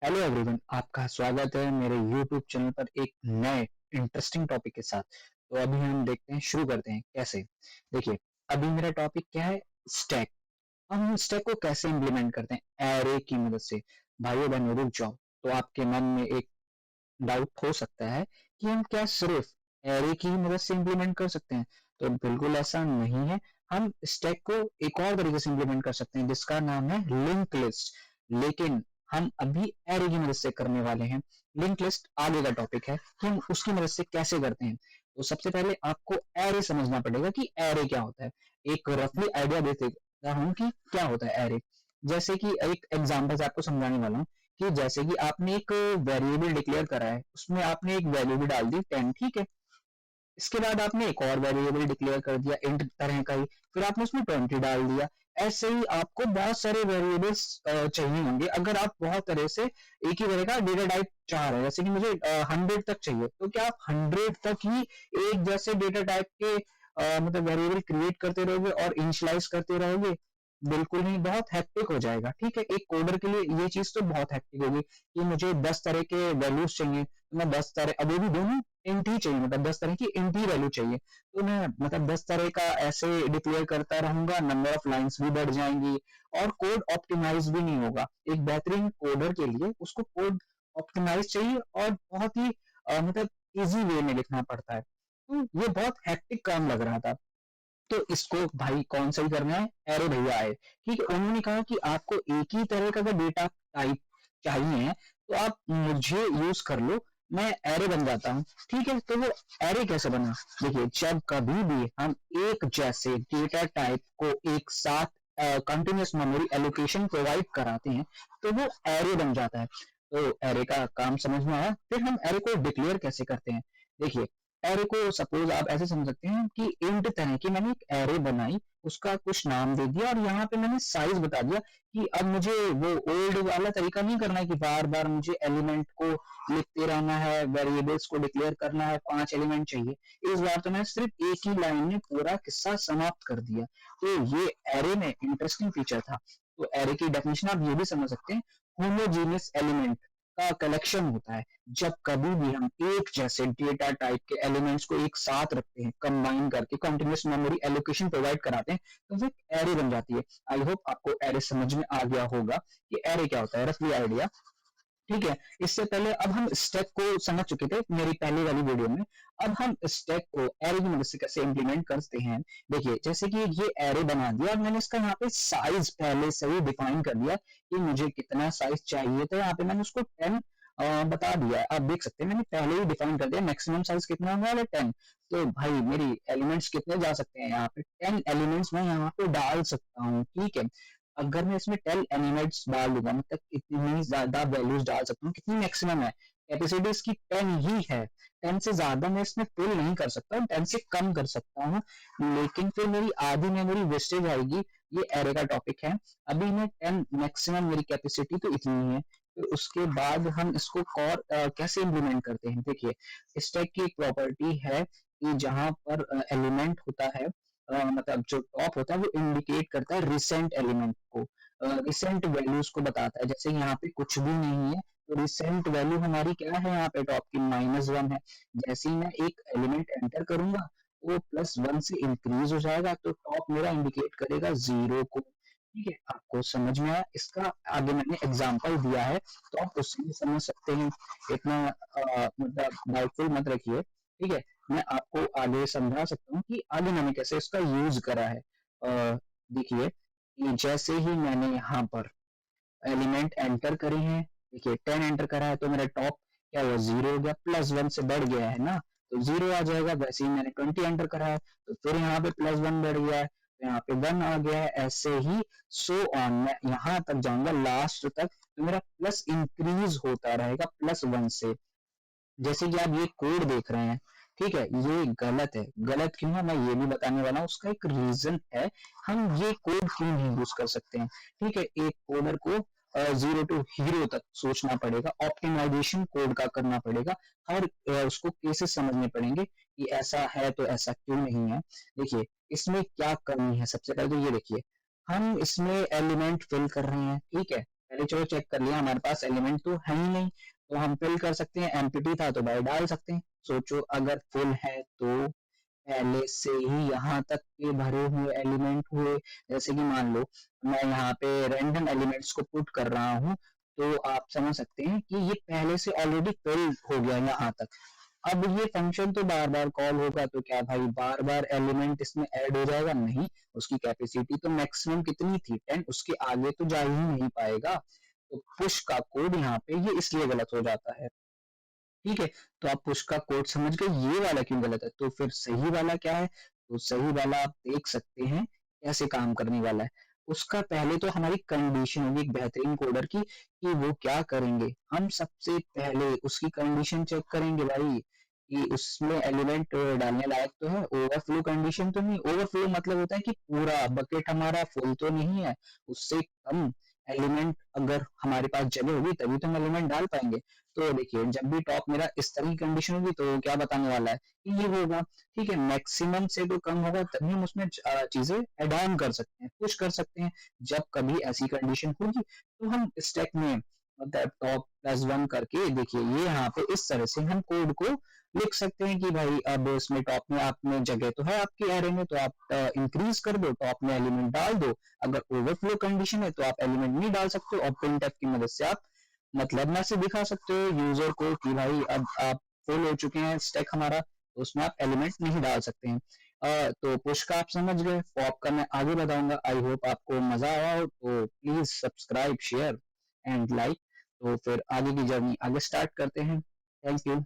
Hello everyone, आपका स्वागत है मेरे यूट्यूब चैनल पर एक नए इंटरेस्टिंग टॉपिक के साथ। तो अभी हम देखते हैं, शुरू करते हैं कैसे। देखिए, अभी मेरा टॉपिक क्या है? स्टैक। हम स्टैक को कैसे इम्प्लीमेंट करते हैं एरे की मदद से। भाइयों बहनों, रुक जाओ। तो आपके मन में एक डाउट हो सकता है कि हम क्या सिर्फ एरे की ही मदद से इम्प्लीमेंट कर सकते हैं? तो बिल्कुल ऐसा नहीं है। हम स्टैक को एक और तरीके से इम्प्लीमेंट कर सकते हैं जिसका नाम है लिंक लिस्ट। लेकिन हम अभी एरे की मदद से करने वाले हैं। लिंक लिस्ट आगे का टॉपिक है कि हम उसकी मदद से कैसे करते हैं। तो सबसे पहले आपको एरे समझना पड़ेगा कि एरे क्या होता है। एक रफली आइडिया देते हूँ कि क्या होता है एरे। जैसे कि एक एग्जांपल से आपको समझाने वाला हूँ कि जैसे कि आपने एक वेरिएबल डिक्लेयर करा है, उसमें आपने एक वैल्यू भी डाल दी 10, ठीक है। इसके बाद आपने एक और वेरिएबल डिक्लेयर कर दिया इंट तरह का ही, फिर आपने उसमें 20 डाल दिया। ऐसे ही आपको बहुत सारे वेरिएबल्स चाहिए होंगे। अगर आप बहुत तरह से एक ही तरह का डेटा टाइप चाह रहे हैं, जैसे कि मुझे 100 तक चाहिए, तो क्या आप 100 तक ही एक जैसे डेटा टाइप के मतलब वेरिएबल क्रिएट करते रहोगे और इनिशियलाइज करते रहोगे? बिल्कुल नहीं, बहुत हेक्टिक हो जाएगा। ठीक है, एक कोडर के लिए ये चीज तो बहुत हेक्टिक होगी कि मुझे 10 तरह के वैल्यूज चाहिए, तो मैं 10 तरह, अब वो भी दोनों इंट ही चाहिए, मतलब 10 तरह की इंट ही वैल्यू चाहिए। तो मैं मतलब 10 तरह का ऐसे डिक्लेयर करता रहूंगा, नंबर ऑफ लाइंस भी बढ़ जाएंगी और कोड ऑप्टिमाइज भी नहीं होगा। एक बेहतरीन कोडर के लिए उसको कोड ऑप्टिमाइज चाहिए और बहुत ही मतलब इजी वे में लिखना पड़ता है। तो ये बहुत हेक्टिक काम लग रहा था। तो इसको भाई कौन सा ही करना है, एरे भैया आए। ठीक है, उन्होंने कहा कि आपको एक ही तरह का अगर डेटा टाइप चाहिए तो आप मुझे यूज कर लो, मैं एरे बन जाता हूँ। ठीक है, तो वो एरे कैसे बना? देखिए, जब कभी भी हम एक जैसे डेटा टाइप को एक साथ कंटिन्यूस मेमोरी एलोकेशन प्रोवाइड कराते हैं तो वो एरे बन जाता है। तो एरे का काम समझ में आया। फिर हम एरे को डिक्लेयर कैसे करते हैं? देखिए, एरे को सपोज आप ऐसे समझ सकते हैं कि इंट तरह की मैंने एक एरे बनाई, उसका कुछ नाम दे दिया और यहाँ पे मैंने साइज बता दिया कि अब मुझे वो ओल्ड वाला तरीका नहीं करना है कि बार बार मुझे एलिमेंट को लिखते रहना है, वेरिएबल्स को डिक्लेयर करना है, 5 एलिमेंट चाहिए। इस बार तो मैं सिर्फ एक ही लाइन में पूरा किस्सा समाप्त कर दिया। तो ये एरे में इंटरेस्टिंग फीचर था। तो एरे की डेफिनेशन आप ये भी समझ सकते हैं, होमोजीनियस एलिमेंट का कलेक्शन होता है। जब कभी भी हम एक जैसे डेटा टाइप के एलिमेंट्स को एक साथ रखते हैं, कंबाइन करके कंटिन्यूस मेमोरी एलोकेशन प्रोवाइड कराते हैं, तो वो एरे बन जाती है। आई होप आपको एरे समझ में आ गया होगा कि एरे क्या होता है, रफली आइडिया। ठीक है, इससे पहले अब हम स्टेप को समझ चुके थे मेरी पहली वाली वीडियो में। अब हम स्टेप को एरे की मदद से कैसे इंप्लीमेंट करते हैं। देखिए, जैसे कि ये एरे बना दिया और मैंने इसका यहाँ पे साइज पहले से ही डिफाइन कर दिया कि मुझे कितना साइज चाहिए, तो यहाँ पे मैंने उसको 10 बता दिया। आप देख सकते हैं मैंने पहले ही डिफाइन कर दिया मैक्सिमम साइज कितना होने वाला है, 10। तो भाई मेरी एलिमेंट्स कितने जा सकते हैं, यहाँ पे 10 एलिमेंट्स मैं यहाँ पे डाल सकता हूँ। ठीक है, अगर मैं इसमें 10 एलिमेंट्स डाल दूंगा, मतलब इतनी ज्यादा वैल्यूज डाल सकता हूँ। कितनी मैक्सिमम है? कैपेसिटी इसकी 10 ही है। 10 से ज्यादा मैं इसमें फिल नहीं कर सकता, 10 से कम कर सकता हूँ, लेकिन फिर मेरी आधी मेमोरी वेस्टेज आएगी। ये एरे का टॉपिक है। अभी मैं 10 मैक्सिमम, मेरी कैपेसिटी तो इतनी है। फिर उसके बाद हम इसको और कैसे इम्प्लीमेंट करते हैं। देखिए, स्टैक की एक प्रॉपर्टी है कि जहां पर एलिमेंट होता है, मतलब जो टॉप होता है वो इंडिकेट करता है रिसेंट एलिमेंट को, रिसेंट वैल्यूज को बताता है। जैसे यहाँ पे कुछ भी नहीं है, तो रिसेंट वैल्यू हमारी क्या है, यहाँ पे टॉप की -1 है। जैसे ही मैं एक एलिमेंट एंटर करूंगा, वो +1 से इंक्रीज हो जाएगा, तो टॉप मेरा इंडिकेट करेगा 0 को। ठीक है, आपको समझ में आया? इसका आगे मैंने एग्जांपल दिया है, तो आप उससे भी समझ सकते हैं। इतना मतलब डाउटफुल मत रखिए। ठीक है, मैं आपको आगे समझा सकता हूँ कि आगे मैंने कैसे इसका यूज करा है। देखिए, कि जैसे ही मैंने यहाँ पर एलिमेंट एंटर करे हैं, देखिए 10 एंटर करा है, तो मेरा टॉप क्या हुआ, 0 हो गया। +1 से बढ़ गया है ना, तो 0 आ जाएगा। वैसे ही मैंने 20 एंटर करा है, तो फिर यहाँ पे +1 बढ़ गया है, तो यहाँ पे 1 आ गया है। ऐसे ही सो ऑन, मैं यहाँ तक जाऊंगा लास्ट तक, तो मेरा प्लस इंक्रीज होता रहेगा +1 से। जैसे कि आप ये कोड देख रहे हैं, ठीक है, ये गलत है। गलत क्यों है, मैं ये भी बताने वाला हूँ। उसका एक रीजन है, हम ये कोड क्यों नहीं यूज कर सकते हैं। ठीक है, एक कोडर को 0 टू हीरो तक सोचना पड़ेगा, ऑप्टिमाइजेशन कोड का करना पड़ेगा। हर उसको केसेस समझने पड़ेंगे कि ऐसा है तो ऐसा क्यों नहीं है। देखिए, इसमें क्या कमी है। सबसे पहले तो ये देखिए, हम इसमें एलिमेंट फिल कर रहे हैं, ठीक है, पहले चलो चेक कर लिया, हमारे पास एलिमेंट तो है ही नहीं, तो हम फिल कर सकते हैं, एम्प्टी था तो भाई डाल सकते हैं। सोचो अगर फुल है तो पहले से ही यहाँ तक के भरे हुए एलिमेंट हुए, जैसे कि मान लो मैं यहाँ पे रैंडम एलिमेंट्स को पुट कर रहा हूँ, तो आप समझ सकते हैं कि ये पहले से ऑलरेडी फिल हो गया यहाँ तक। अब ये फंक्शन तो बार बार कॉल होगा, तो क्या भाई बार बार एलिमेंट इसमें ऐड हो जाएगा? नहीं, उसकी कैपेसिटी तो मैक्सिमम कितनी थी 10, उसके आगे तो जा ही नहीं पाएगा। तो पुश का कोड यहाँ पे ये इसलिए गलत हो जाता है। ठीक है, तो आप पुश का कोड समझ गए, ये वाला क्यों गलत है। तो फिर सही वाला क्या है? तो सही वाला आप देख सकते हैं कैसे काम करने वाला है। उसका पहले तो हमारी कंडीशन होगी एक बेहतरीन कोडर की कि वो क्या करेंगे। हम सबसे पहले उसकी कंडीशन चेक करेंगे भाई कि उसमें एलिमेंट डालने लायक तो है, ओवरफ्लो कंडीशन तो नहीं। ओवरफ्लो मतलब होता है कि पूरा बकेट हमारा फुल तो नहीं है, उससे कम एलिमेंट अगर हमारे पास जगह होगी तभी तो हम एलिमेंट डाल पाएंगे। तो देखिए जब भी टॉप मेरा इस तरह की कंडीशन होगी तो क्या बताने वाला है कि ये होगा। ठीक है, मैक्सिमम से तो कम होगा तभी हम उसमें चीजें ऐड ऑन कर सकते हैं, पुश कर सकते हैं। जब कभी ऐसी कंडीशन होगी तो हम स्टैक में मतलब टॉप +1 करके देखिए ये यहाँ पे इस तरह से हम कोड को लिख सकते हैं कि भाई अब इसमें टॉप में आप में जगह तो है आपके एरे में, तो आप इंक्रीज कर दो, टॉप में एलिमेंट डाल दो। अगर ओवरफ्लो कंडीशन है तो आप एलिमेंट नहीं डाल सकते, और प्रिंटफ की मदद से आप मतलब मैसेज दिखा सकते हो यूजर को कि भाई अब आप फुल हो चुके हैं स्टैक हमारा, तो उसमें आप एलिमेंट नहीं डाल सकते हैं। तो पुश का आप समझ गए, पॉप का मैं आगे बताऊंगा। आई होप आपको मजा आया हो, तो please subscribe share and like. तो फिर आगे की जर्नी आगे स्टार्ट करते हैं। Thank you.